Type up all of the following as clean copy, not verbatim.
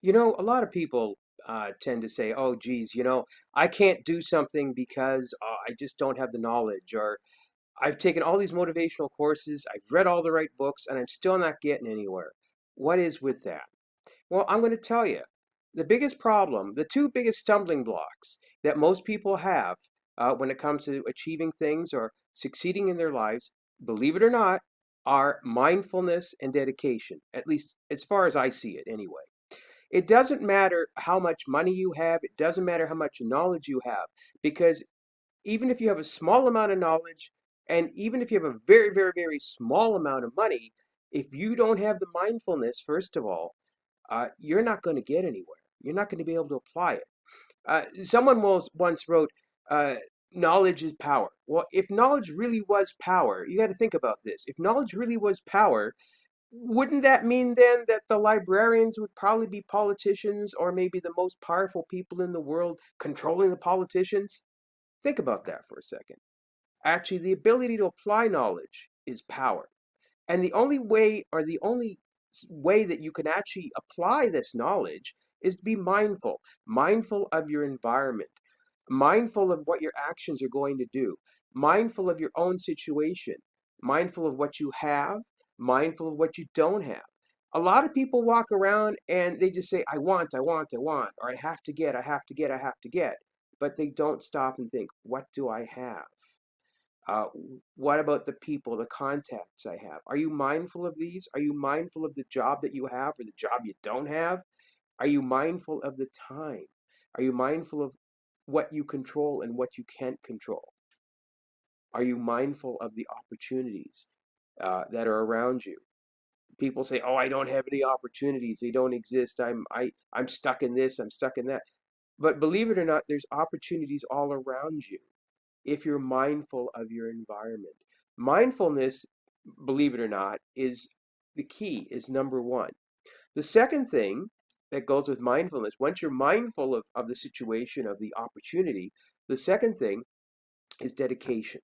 A lot of people tend to say, oh, geez, I can't do something because I just don't have the knowledge, or I've taken all these motivational courses, I've read all the right books, and I'm still not getting anywhere. What is with that? Well, I'm going to tell you. The biggest problem, the two biggest stumbling blocks that most people have when it comes to achieving things or succeeding in their lives, believe it or not, are mindfulness and dedication, at least as far as I see it anyway. It doesn't matter how much money you have, it doesn't matter how much knowledge you have, because even if you have a small amount of knowledge, and even if you have a very, very, very small amount of money, if you don't have the mindfulness, first of all, you're not going to get anywhere. You're not going to be able to apply it. Someone once wrote, uh, knowledge is power. Well, if knowledge really was power, you got to think about this. If knowledge really was power, wouldn't that mean then that the librarians would probably be politicians or maybe the most powerful people in the world controlling the politicians? Think about that for a second. Actually, the ability to apply knowledge is power. And the only way, or the only way that you can actually apply this knowledge is to be mindful, mindful of your environment, mindful of what your actions are going to do, mindful of your own situation, mindful of what you have, mindful of what you don't have. A lot of people walk around and they just say, I want, I want, I want, or I have to get, I have to get, I have to get. But they don't stop and think, what do I have? Uh, what about the people, the contacts I have? Are you mindful of these? Are you mindful of the job that you have or the job you don't have? Are you mindful of the time? Are you mindful of what you control and what you can't control? Are you mindful of the opportunities that are around you? People say, "Oh, I don't have any opportunities. They don't exist. I'm stuck in this. I'm stuck in that." But believe it or not, there's opportunities all around you if you're mindful of your environment. Mindfulness, believe it or not, is the key, is number one. The second thing that goes with mindfulness, once you're mindful of the situation, of the opportunity, the second thing is dedication.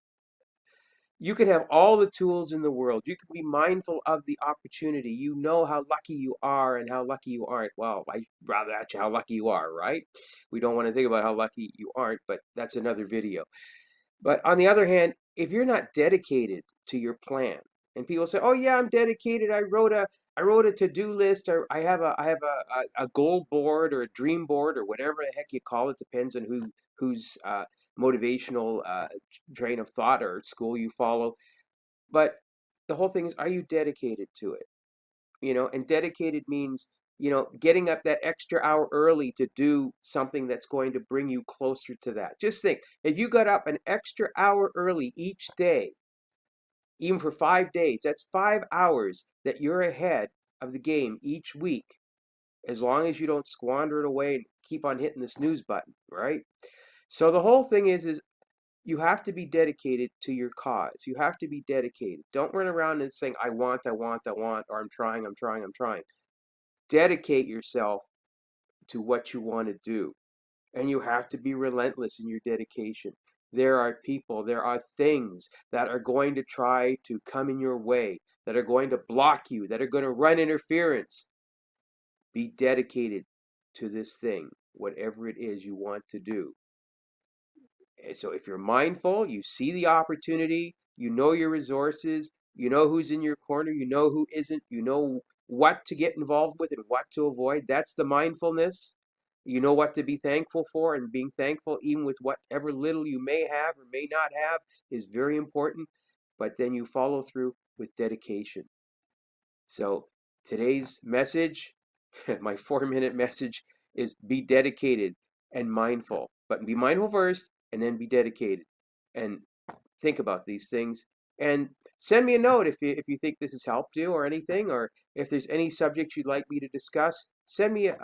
You can have all the tools in the world. You can be mindful of the opportunity. You know how lucky you are and how lucky you aren't. Well, I'd rather ask you how lucky you are, right? We don't want to think about how lucky you aren't, but that's another video. But on the other hand, if you're not dedicated to your plan, and people say, "Oh yeah, I'm dedicated. I wrote a to-do list, or I have a goal board or a dream board or whatever the heck you call it. Depends on whose motivational train of thought or school you follow. But the whole thing is, are you dedicated to it? And dedicated means, getting up that extra hour early to do something that's going to bring you closer to that. Just think, if you got up an extra hour early each day, even for 5 days, that's 5 hours that you're ahead of the game each week, as long as you don't squander it away and keep on hitting the snooze button, right? So the whole thing is you have to be dedicated to your cause. You have to be dedicated. Don't run around and saying, I want, I want, I want, or I'm trying, I'm trying, I'm trying. Dedicate yourself to what you want to do. And you have to be relentless in your dedication. There are people, there are things that are going to try to come in your way, that are going to block you, that are going to run interference. Be dedicated to this thing, whatever it is you want to do. And so if you're mindful, you see the opportunity, you know your resources, you know who's in your corner, you know who isn't, you know what to get involved with and what to avoid. That's the mindfulness. You know what to be thankful for, and being thankful even with whatever little you may have or may not have is very important. But then you follow through with dedication. So today's message, my 4-minute message, is be dedicated and mindful. But be mindful first and then be dedicated. And think about these things. And send me a note if you think this has helped you or anything, or if there's any subjects you'd like me to discuss. Send me a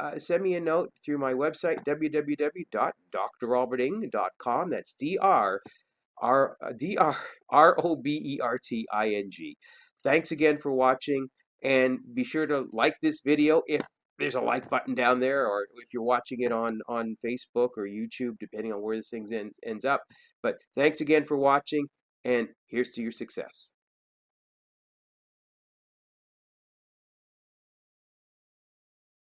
note through my website, www.drroberting.com. That's DrRoberting. Thanks again for watching, and be sure to like this video if there's a like button down there, or if you're watching it on Facebook or YouTube, depending on where this thing ends up. But thanks again for watching, and here's to your success.